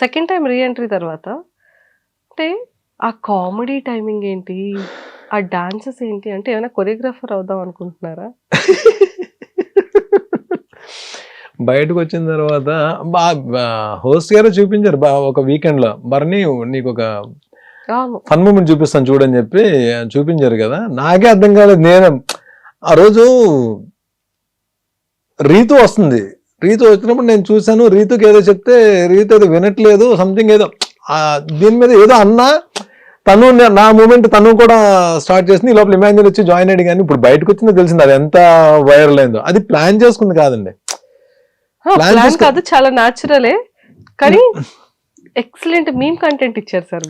Second time re entry తర్వాత అంటే ఆ కామెడీ టైమింగ్ ఏంటి? ఆ డాన్సెస్ ఏంటి? అంటే ఏమైనా కొరియోగ్రాఫర్ అవుదాం అనుకుంటున్నారా? బయటకొచ్చిన తర్వాత హోస్ట్ గారే చూపించారు ఒక వీకెండ్‌లో. భరణి నీకొక అవును. ఫన్ మూమెంట్ చూపిస్తాను చూడని చెప్పి చూపించారు కదా! నాకే అర్థం కాలేదు. నేను ఆ రోజు రీతు వస్తుంది. రీతు వచ్చినప్పుడు నేను చూసాను. రీతుకి ఏదో చెప్తే రీతు ఏదో వినట్లేదు. సంథింగ్ ఏదో దీని మీద ఏదో అన్నా తను నా మూమెంట్ తను కూడా స్టార్ట్ చేసింది. ఈ లోపల ఇమాన్యుల్ వచ్చి జాయిన్ అయ్యాడు. కానీ ఇప్పుడు బయటకు వచ్చిందో తెలిసింది అది ఎంత వైరల్ అయిందో. అది ప్లాన్ చేసుకుంది కాదండి. ప్లాన్ కాదు, చాలా న్యాచురలే. కానీ ఎక్సలెంట్ మీమ్ కంటెంట్ ఇచ్చారు సార్.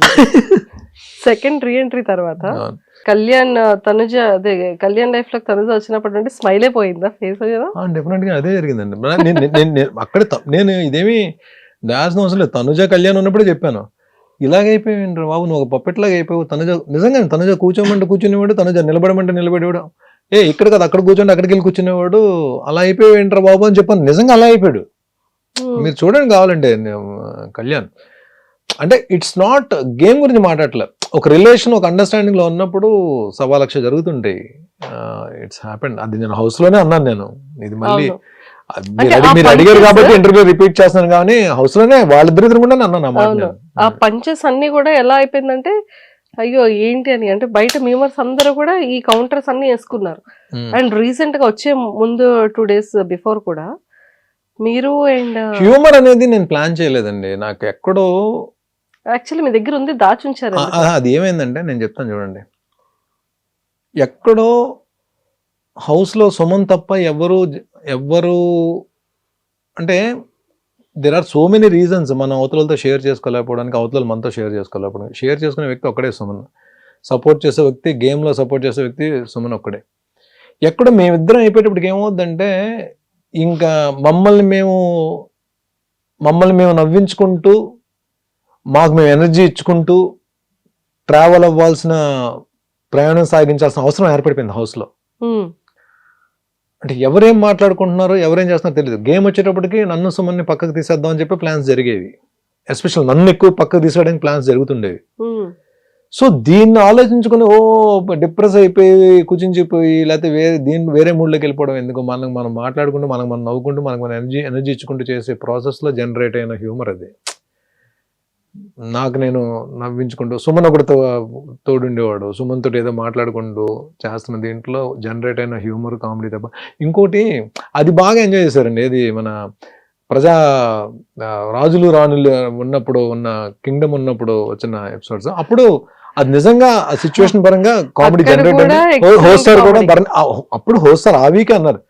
సెకండ్ రీ ఎంట్రీ తర్వాత కళ్యాణ్ తనుజ అదే కళ్యాణ్ లైఫ్ లో తనుజ వచ్చినప్పటి నుండి స్మైలే పోయిందా ఫేస్ మీద? డెఫినెట్ గా అదే జరిగిందండి. అక్కడ నేను ఇదేమి దాల్సిన అవసరం లేదు. తనుజ కళ్యాణ్ ఉన్నప్పుడే చెప్పాను, ఇలాగైపోయింది బాబు, నువ్వు ఒక పప్పెట్లాగా అయిపోయావు. తనుజ నిజంగా తనుజ కూర్చోమంటే కూర్చునేవాడు, తనుజ నిలబడమంటే నిలబడేవాడు. ఇక్కడ కదా అక్కడ కూర్చోండి అక్కడికి వెళ్ళి కూర్చునేవాడు. అలా అయిపోయావు ఏంట్రా బాబు అని చెప్పాను. నిజంగా అలా అయిపోయాడు. మీరు చూడండి కావాలంటే కళ్యాణ్. అంటే ఇట్స్ నాట్ గేమ్ గురించి మాట్లాడలే. ఒక రిలేషన్ ఒక అండర్స్టాండింగ్ లో ఉన్నప్పుడు 1,00,000 జరుగుతుంటాయి. It's happened. అది నేను హౌస్ లోనే అన్నాను. నేను ఇది మళ్ళీ మీరు అడిగారు కాబట్టి ఇంటర్వ్యూ రిపీట్ చేస్తాను. కానీ హౌస్ లోనే వాళ్ళిద్దరు ఎదురుకుండా అన్నాను. ఆ పంచెస్ అన్ని కూడా ఎలా అయిపోయిందంటే అయ్యో ఏంటి అని, అంటే బయట మీమర్స్ అందరూ కూడా ఈ కౌంటర్స్ అన్ని వేసుకున్నారు. అండ్ రీసెంట్ గా వచ్చే ముందు 2 days బిఫోర్ కూడా మీరు అండ్ హ్యూమర్ అనేది నేను ప్లాన్ చేయలేదండి. నాకు ఎక్కడో యాక్చువల్లీ మీ దగ్గర ఉంది, దాచుంచారు. అది ఏమైందంటే నేను చెప్తాను చూడండి. ఎక్కడో హౌస్ లో సుమన్ తప్ప ఎవ్వరు అంటే there are so many reasons మన అవతలతో షేర్ చేసుకోలేకపోవడానికి, అవతల మనతో షేర్ చేసుకోలేకపోవడానికి. షేర్ చేసుకునే వ్యక్తి ఒక్కడే సుమన్. సపోర్ట్ చేసే వ్యక్తి, గేమ్లో సపోర్ట్ చేసే వ్యక్తి సుమన్ ఒక్కడే. ఎక్కడో మేమిద్దరం అయిపోయేటప్పటికి ఏమవుద్దంటే ఇంకా మమ్మల్ని మేము నవ్వించుకుంటూ, మాకు మేము ఎనర్జీ ఇచ్చుకుంటూ ట్రావెల్ అవ్వాల్సిన, ప్రయాణం సాగించాల్సిన అవసరం ఏర్పడిపోయింది హౌస్లో. అంటే ఎవరేం మాట్లాడుకుంటున్నారో ఎవరేం చేస్తున్నారో తెలియదు. గేమ్ వచ్చేటప్పటికి నన్ను సుమన్ని పక్కకు తీసేద్దాం అని చెప్పి ప్లాన్స్ జరిగేవి. ఎస్పెషల్ నన్ను ఎక్కువ పక్కకు తీసేయడానికి ప్లాన్స్ జరుగుతుండేవి. సో దీన్ని ఆలోచించుకుని డిప్రెస్ అయిపోయి కుచించిపోయి లేకపోతే వేరే మూడ్లోకి వెళ్ళిపోవడం ఎందుకు? మనం మాట్లాడుకుంటూ మనం నవ్వుకుంటూ మన ఎనర్జీ ఇచ్చుకుంటూ చేసే ప్రాసెస్లో జనరేట్ అయిన హ్యూమర్ అది. నాకు నేను నవ్వించుకుంటూ, సుమన్ ఒకటితో తోడుండేవాడు, సుమన్ తోటి ఏదో మాట్లాడుకుంటూ చేస్తున్న దీంట్లో జనరేట్ అయిన హ్యూమర్, కామెడీ తప్ప ఇంకోటి అది బాగా ఎంజాయ్ చేశారండి. ఏది మన రాజులు రాణులు ఉన్నప్పుడు ఉన్న కింగ్డమ్ ఉన్నప్పుడు వచ్చిన ఎపిసోడ్స్. అప్పుడు అది నిజంగా ఆ సిచ్యువేషన్ పరంగా కామెడీ జనరేట్ అయింది. హోస్టర్ కూడా అప్పుడు హోస్టర్ ఆ వీకే అన్నారు,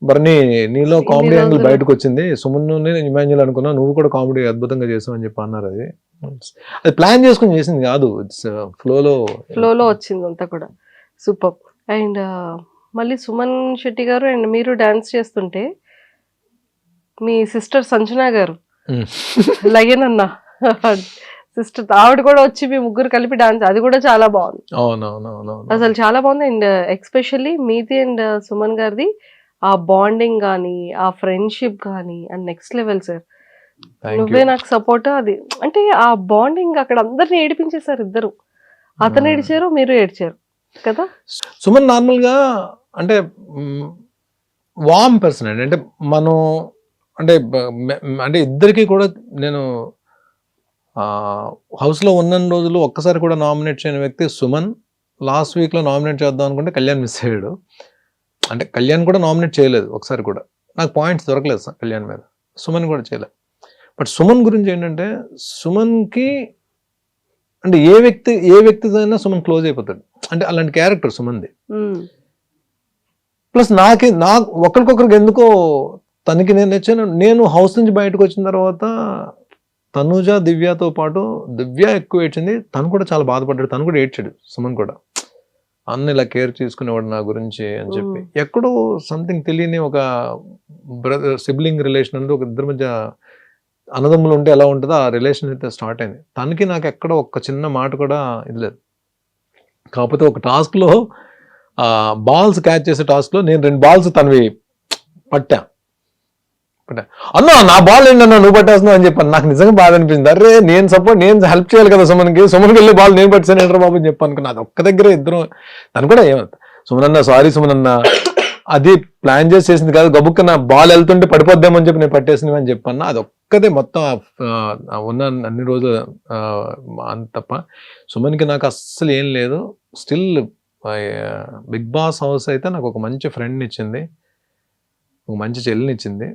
బర్నీ నీలో కామెడీ యాంగిల్ బయటకు వచ్చింది, సుమన్ ఇమాన్యుల్ అనుకున్నా, నువ్వు కూడా కామెడీ అద్భుతంగా చేసావు అని చెప్పి అన్నారు. అది ప్లాన్ చేసుకుని చేసింది కాదు, ఇట్స్ ఫ్లోలో వచ్చింది అంతా కూడా. సూపర్. అండ్ మళ్ళీ సుమన్ శెట్టి గారు అండ్ మీరు డాన్స్ చేస్తుంటే మీ సిస్టర్ సంజనా గారు లయన్ అన్న సిస్టర్ ఆవిడ కూడా వచ్చి మీ ముగ్గురు కలిపి డాన్స్, అది కూడా చాలా బాగుంది. అసలు చాలా బాగుంది. అండ్ ఎక్స్పెషల్లీ మీది అండ్ సుమన్ గారిది ఆ బాండింగ్ కానీ ఆ ఫ్రెండ్షిప్ కానీ అండ్ నెక్స్ట్ లెవెల్ సార్. నువ్వే నాకు సపోర్ట్ అది, అంటే ఆ బాండింగ్ అక్కడ అందరిని ఏడిపించేశారు ఇద్దరు. అతను ఏడిచారు, మీరు ఏడ్చారు కదా. సుమన్ నార్మల్ గా అంటే వామ్ పర్సన్ అండి. అంటే మనం అంటే ఇద్దరికి కూడా నేను హౌస్లో ఉన్న రోజులు ఒక్కసారి కూడా నామినేట్ చేయని వ్యక్తి సుమన్. లాస్ట్ వీక్లో నామినేట్ చేద్దాం అనుకుంటే కళ్యాణ్ మిస్ అయ్యాడు. అంటే కళ్యాణ్ కూడా నామినేట్ చేయలేదు ఒకసారి కూడా. నాకు పాయింట్స్ దొరకలేదు కళ్యాణ్ మీద, సుమన్ కూడా చేయలేదు. బట్ సుమన్ గురించి ఏంటంటే సుమన్కి అంటే ఏ వ్యక్తితో అయినా సుమన్ క్లోజ్ అయిపోతాడు. అంటే అలాంటి క్యారెక్టర్ సుమన్ది. ప్లస్ నాకు ఒకరికొకరికి ఎందుకో తనకి నేను నచ్చాను. నేను హౌస్ నుంచి బయటకు వచ్చిన తర్వాత తనుజ దివ్యతో పాటు దివ్య ఎక్కువ ఏడ్చింది, తను కూడా చాలా బాధపడ్డాడు, తను కూడా ఏడ్చాడు. సుమన్ కూడా అన్న ఇలా కేర్ తీసుకునేవాడు నా గురించి అని చెప్పి. ఎక్కడో సంథింగ్ తెలియని ఒక బ్రదర్ సిబ్లింగ్ రిలేషన్ అనేది, ఒక ఇద్దరి మధ్య అన్నదమ్ములు ఉంటే ఎలా ఉంటుందో ఆ రిలేషన్ అయితే స్టార్ట్ అయింది. తనకి నాకు ఎక్కడ ఒక చిన్న మాట కూడా ఇది లేదు. కాకపోతే ఒక టాస్క్లో బాల్స్ క్యాచ్ చేసే టాస్క్లో నేను 2 balls తనవి పట్టా. అన్న నా బాల్ ఏంటన్నా నువ్వు పట్టేస్తున్నావు అని చెప్పాను. నాకు నిజంగా బాధ అనిపించింది. అరే నేను హెల్ప్ చేయాలి కదా సుమన్కి వెళ్ళి బాల్ నేను పట్టాను ఏంట్రా బాబు అని చెప్పాను. నాకు ఒక్క దగ్గర ఇద్దరు తను కూడా ఏమంత సుమనన్న సారీ సుమనన్న అది ప్లాన్ చేసింది కాదు, గబుక్క నా బాల్ వెళ్తుంటే పడిపోద్దామని చెప్పి నేను పట్టేసినవి అని చెప్పాను. అది ఒక్కదే మొత్తం ఉన్న అన్ని రోజులు అంత తప్ప సుమన్కి నాకు అస్సలు ఏం లేదు. స్టిల్ బిగ్ బాస్ హౌస్ అయితే నాకు ఒక మంచి ఫ్రెండ్ని ఇచ్చింది, ఒక మంచి చెల్లిని ఇచ్చింది,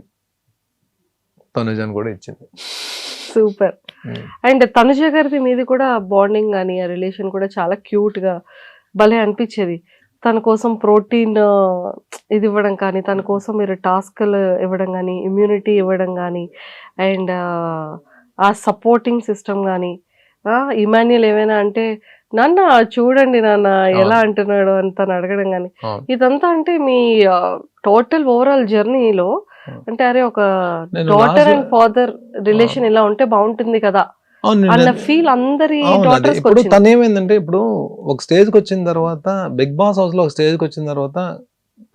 తనుజాని కూడా ఇచ్చింది. సూపర్. అండ్ తనుజ గారిది మీది కూడా బాండింగ్ కానీ ఆ రిలేషన్ కూడా చాలా క్యూట్ గా భలే అనిపించేది. తన కోసం ప్రోటీన్ ఇది ఇవ్వడం కానీ, తన కోసం మీరు టాస్క్లు ఇవ్వడం కానీ, ఇమ్యూనిటీ ఇవ్వడం కానీ, అండ్ ఆ సపోర్టింగ్ సిస్టమ్ కానీ, ఇమాన్యుల్ ఏమైనా అంటే నాన్న చూడండి నాన్న ఎలా అంటున్నాడు అని తను అడగడం కానీ, ఇదంతా అంటే మీ టోటల్ ఓవరాల్ జర్నీలో అంటే అరే ఒక డాటర్ అండ్ ఫాదర్ రిలేషన్ ఇలా ఉంటే బాగుంటుంది కదా అన్న ఫీల్ అందరి ఇప్పుడు తను ఏమైందంటే, ఇప్పుడు ఒక స్టేజ్కి వచ్చిన తర్వాత బిగ్ బాస్ హౌస్ లో ఒక స్టేజ్కి వచ్చిన తర్వాత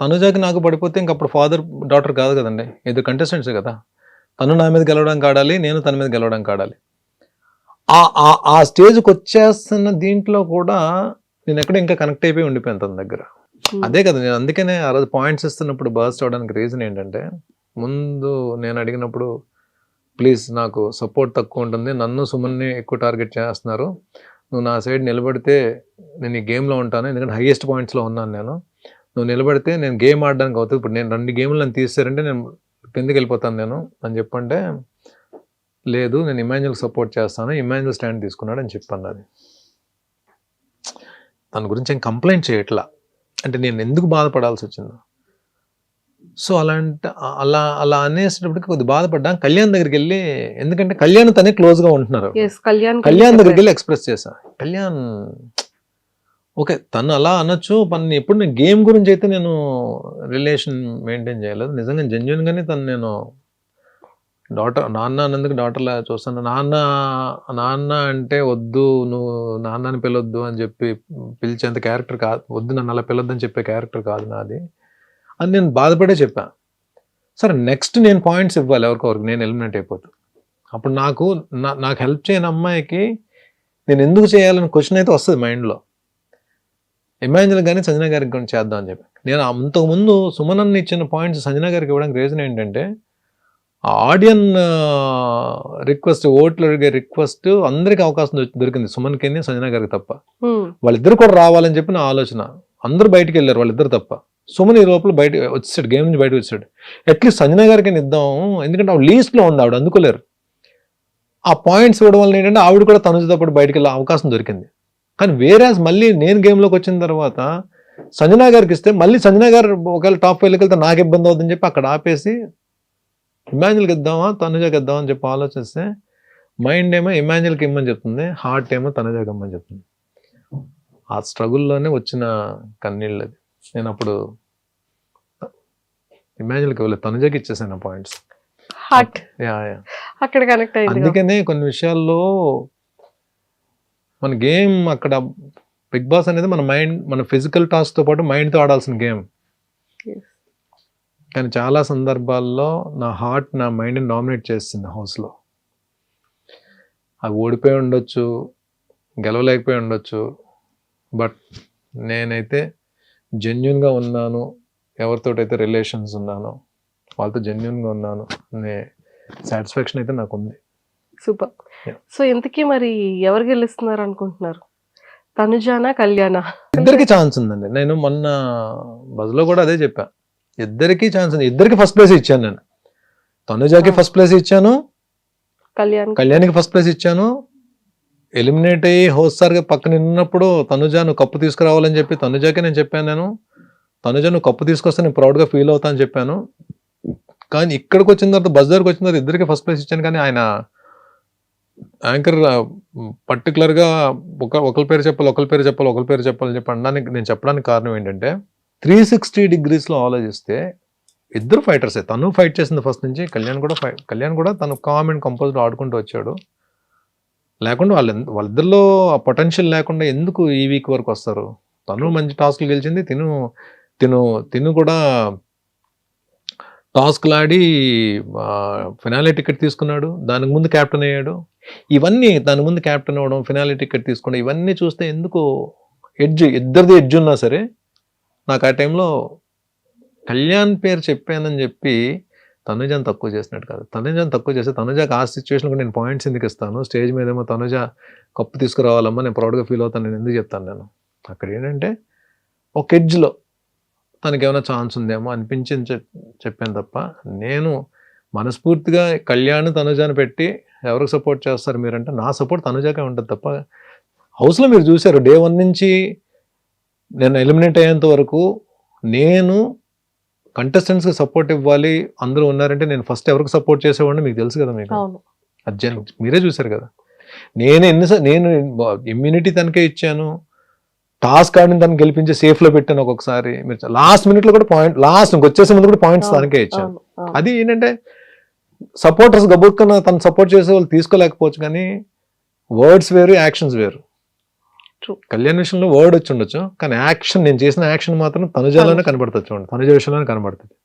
తనుజాకి నాకు పడిపోతే ఇంక అప్పుడు ఫాదర్ డాటర్ కాదు కదండి, ఇద్దరు కంటెస్టెంట్స్ కదా. తను నా మీద గెలవడానికి ఆడాలి, నేను తన మీద గెలవడానికి ఆడాలి. ఆ స్టేజ్కి వచ్చేస్తున్న దీంట్లో కూడా నేను ఎక్కడ ఇంకా కనెక్ట్ అయిపోయి ఉండిపోయాను తన దగ్గర. అదే కదా నేను అందుకనే ఆ రోజు పాయింట్స్ ఇస్తున్నప్పుడు బర్స్ట్ అవడానికి రీజన్ ఏంటంటే, ముందు నేను అడిగినప్పుడు ప్లీజ్ నాకు సపోర్ట్ తక్కువ ఉంటుంది, నన్ను సుమన్ని ఎక్కువ టార్గెట్ చేస్తున్నారు, నువ్వు నా సైడ్ నిలబడితే నేను ఈ గేమ్లో ఉంటాను, ఎందుకంటే హైయెస్ట్ పాయింట్స్లో ఉన్నాను నేను, నువ్వు నిలబడితే నేను గేమ్ ఆడడానికి అవుతుంది, ఇప్పుడు నేను 2 గేమ్లు నన్ను తీసారంటే నేను కిందకి వెళ్ళిపోతాను నేను అని చెప్పంటే, లేదు నేను ఇమాన్యుల్ సపోర్ట్ చేస్తాను, ఇమాన్యుల్ స్టాండ్ తీసుకున్నాడు అని చెప్పాను. అది దాని గురించి ఏం కంప్లైంట్ చేయట్లా, అంటే నేను ఎందుకు బాధపడాల్సి వచ్చిందో. సో అలా అనేసేటప్పటికి కొద్దిగా బాధపడ్డా. కళ్యాణ్ దగ్గరికి వెళ్ళి, ఎందుకంటే కళ్యాణ్ తనే క్లోజ్గా ఉంటున్నారు, కళ్యాణ్ దగ్గరికి వెళ్ళి ఎక్స్ప్రెస్ చేశా. కళ్యాణ్ ఓకే తను అలా అనొచ్చు, ఎప్పుడు నేను గేమ్ గురించి అయితే నేను రిలేషన్ మెయింటైన్ చేయలేదు. నిజంగా జెన్యున్గానే తను నేను నాన్న అన్నందుకు డాటర్లా చూస్తాను. నాన్న అంటే వద్దు, నువ్వు నాన్న అని పిలవద్దు అని చెప్పి పిలిచేంత క్యారెక్టర్ కాదు, వద్దు నన్ను అలా పిలవద్దని చెప్పే క్యారెక్టర్ కాదు నాది అని నేను బాధపడే చెప్పాను. సరే నెక్స్ట్ నేను పాయింట్స్ ఇవ్వాలి ఎవరికొరికి, నేను ఎలిమినేట్ అయిపోతాను. అప్పుడు నాకు హెల్ప్ చేయని అమ్మాయికి నేను ఎందుకు చేయాలని క్వశ్చన్ అయితే వస్తుంది మైండ్లో. ఇమాన్యుల్ కానీ సంజన గారికి కూడా చేద్దాం అని చెప్పి నేను అంతకుముందు సుమనన్న ఇచ్చిన పాయింట్స్ సంజన గారికి ఇవ్వడానికి రీజన్ ఏంటంటే, ఆడియన్ రిక్వెస్ట్, ఓట్లు అడిగే రిక్వెస్ట్ అందరికి అవకాశం దొరికింది, సుమన్కి సంజన గారికి తప్ప. వాళ్ళిద్దరు కూడా రావాలని చెప్పి నా ఆలోచన. అందరూ బయటికి వెళ్ళారు వాళ్ళిద్దరు తప్ప. సుమన్ ఈ లోపల బయట వచ్చాడు, గేమ్ నుంచి బయటకు వచ్చాడు. అట్లీస్ట్ సంజన గారికి ఇద్దాం, ఎందుకంటే ఆవిడ లీస్ట్లో ఉంది, ఆవిడ అందుకోలేరు. ఆ పాయింట్స్ ఇవ్వడం వల్ల ఏంటంటే ఆవిడ కూడా తనుజతో పాటు బయటకు వెళ్ళే అవకాశం దొరికింది. కానీ వేరేస్ మళ్ళీ నేను గేమ్లోకి వచ్చిన తర్వాత సంజన గారికి ఇస్తే మళ్ళీ సంజన గారు ఒకవేళ టాప్ 5లోకి వెళ్తే నాకు ఇబ్బంది అవుతుందని చెప్పి అక్కడ ఆపేసి ఇమాన్యుల్కి ఇద్దామా తనుజకి ఇద్దామా అని చెప్పి ఆలోచిస్తే మైండ్ ఏమో ఇమాన్యుల్కి ఇమ్మని చెప్తుంది, హార్ట్ ఏమో తనుజకి ఇమ్మని చెప్తుంది. ఆ స్ట్రగుల్లోనే వచ్చిన కన్నీళ్ళు అది. నేను అప్పుడు ఇమాన్యుల్కి ఇవ్వలేదు, తనుజకి ఇచ్చేసాను పాయింట్స్. అందుకనే కొన్ని విషయాల్లో మన గేమ్ అక్కడ బిగ్ బాస్ అనేది మన మైండ్, మన ఫిజికల్ టాస్క్తో పాటు మైండ్తో ఆడాల్సిన గేమ్. కానీ చాలా సందర్భాల్లో నా హార్ట్ నా మైండ్ని డామినేట్ చేస్తుంది హౌస్లో. అవి ఓడిపోయి ఉండొచ్చు, గెలవలేకపోయి ఉండొచ్చు, బట్ నేనైతే జెన్యున్గా ఉన్నాను, ఎవరితోటైతే రిలేషన్స్ ఉన్నానో వాళ్ళతో జెన్యున్గా ఉన్నాను అనే సాటిస్ఫాక్షన్ అయితే నాకు ఉంది. సూపర్. సో ఇంతకీ మరి ఎవరు గెలుస్తున్నారు అనుకుంటున్నారు, తనుజానా కళ్యాణా? ఇద్దరికి ఛాన్స్ ఉందండి. నేను మొన్న బజ్లో కూడా అదే చెప్పా, ఇద్దరికి ఛాన్స్ ఉంది. ఇద్దరికి ఫస్ట్ ప్లేస్ ఇచ్చాను నేను. తనుజాకి ఫస్ట్ ప్లేస్ ఇచ్చాను, కళ్యాణ్కి ఫస్ట్ ప్లేస్ ఇచ్చాను. ఎలిమినేట్ అయ్యి హోస్టార్గా పక్కన ఉన్నప్పుడు తనుజా నువ్వు కప్పు తీసుకురావాలని చెప్పి తనుజాకి నేను చెప్పాను. నేను తనుజా నువ్వు కప్పు తీసుకొస్తే నేను ప్రౌడ్గా ఫీల్ అవుతా అని చెప్పాను. కానీ ఇక్కడికి వచ్చిన తర్వాత బస్ దగ్గరకు వచ్చిన తర్వాత ఇద్దరికి ఫస్ట్ ప్లేస్ ఇచ్చాను. కానీ ఆయన యాంకర్ పర్టికులర్గా ఒకరి పేరు చెప్పాలని చెప్పి అనడానికి నేను చెప్పడానికి కారణం ఏంటంటే, 360 degreesలో ఆలోచిస్తే ఇద్దరు ఫైటర్సే. తను ఫైట్ చేసింది ఫస్ట్ నుంచి, కళ్యాణ్ కూడా తను కామ్ అండ్ కంపోజ్డ్ ఆడుకుంటూ వచ్చాడు. లేకుండా వాళ్ళిద్దరిలో ఆ పొటెన్షియల్ లేకుండా ఎందుకు ఈ వీక్ వరకు వస్తారు? తను మంచి టాస్క్లు గెలిచింది, తిను కూడా టాస్క్లాడి ఫినాలే టికెట్ తీసుకున్నాడు, దానికి ముందు క్యాప్టెన్ అయ్యాడు. ఇవన్నీ దాని ముందు క్యాప్టెన్ అవ్వడం, ఫినాలే టికెట్ తీసుకోవడం, ఇవన్నీ చూస్తే ఎందుకో ఇద్దరిది ఎడ్జ్ ఉన్నా సరే నాకు ఆ టైంలో కళ్యాణ్ పేరు చెప్పానని చెప్పి తనుజాని తక్కువ చేసినట్టు కాదు. తనుజాని తక్కువ చేస్తే తనుజాకి ఆ సిచ్యువేషన్లో నేను పాయింట్స్ ఎందుకు ఇస్తాను? స్టేజ్ మీద ఏమో తనుజ కప్పు తీసుకురావాలమ్మా, నేను ప్రౌడ్గా ఫీల్ అవుతాను, నేను ఎందుకు చెప్తాను? నేను అక్కడ ఏంటంటే ఒక ఎడ్జ్లో తనకి ఏమైనా ఛాన్స్ ఉందేమో అనిపించింది చెప్పాను తప్ప, నేను మనస్ఫూర్తిగా కళ్యాణ్ తనుజాని పెట్టి ఎవరికి సపోర్ట్ చేస్తారు మీరంటే నా సపోర్ట్ తనుజాకే ఉంటుంది తప్ప. హౌస్లో మీరు చూశారు డే 1 నుంచి నేను ఎలిమినేట్ అయ్యేంత వరకు నేను కంటెస్టెంట్స్కి సపోర్ట్ ఇవ్వాలి అందరూ ఉన్నారంటే నేను ఫస్ట్ ఎవరికి సపోర్ట్ చేసేవాడిని మీకు తెలుసు కదా. మీకు అవును. అది మీరే చూశారు కదా. నేను ఇమ్యూనిటీ తనకే ఇచ్చాను, టాస్క్ ఆడిని తను గెలిపించి సేఫ్లో పెట్టాను. ఒక్కొక్కసారి మీరు లాస్ట్ మినిట్లో కూడా వచ్చేసే ముందు కూడా పాయింట్స్ తనకే ఇచ్చాను. అవును, అవును. అది ఏంటంటే సపోర్టర్స్ గబుక్కన తను సపోర్ట్ చేసే వాళ్ళు తీసుకోలేకపోవచ్చు, కానీ వర్డ్స్ వేరు, యాక్షన్స్ వేరు. True. కళ్యాణ్ విషయంలో వర్డ్ వచ్చి ఉండొచ్చు, కానీ యాక్షన్, నేను చేసిన యాక్షన్ మాత్రం తనుజాలోనే కనబడుతుంది. చూడండి, తనుజ విషయంలోనే కనబడుతుంది.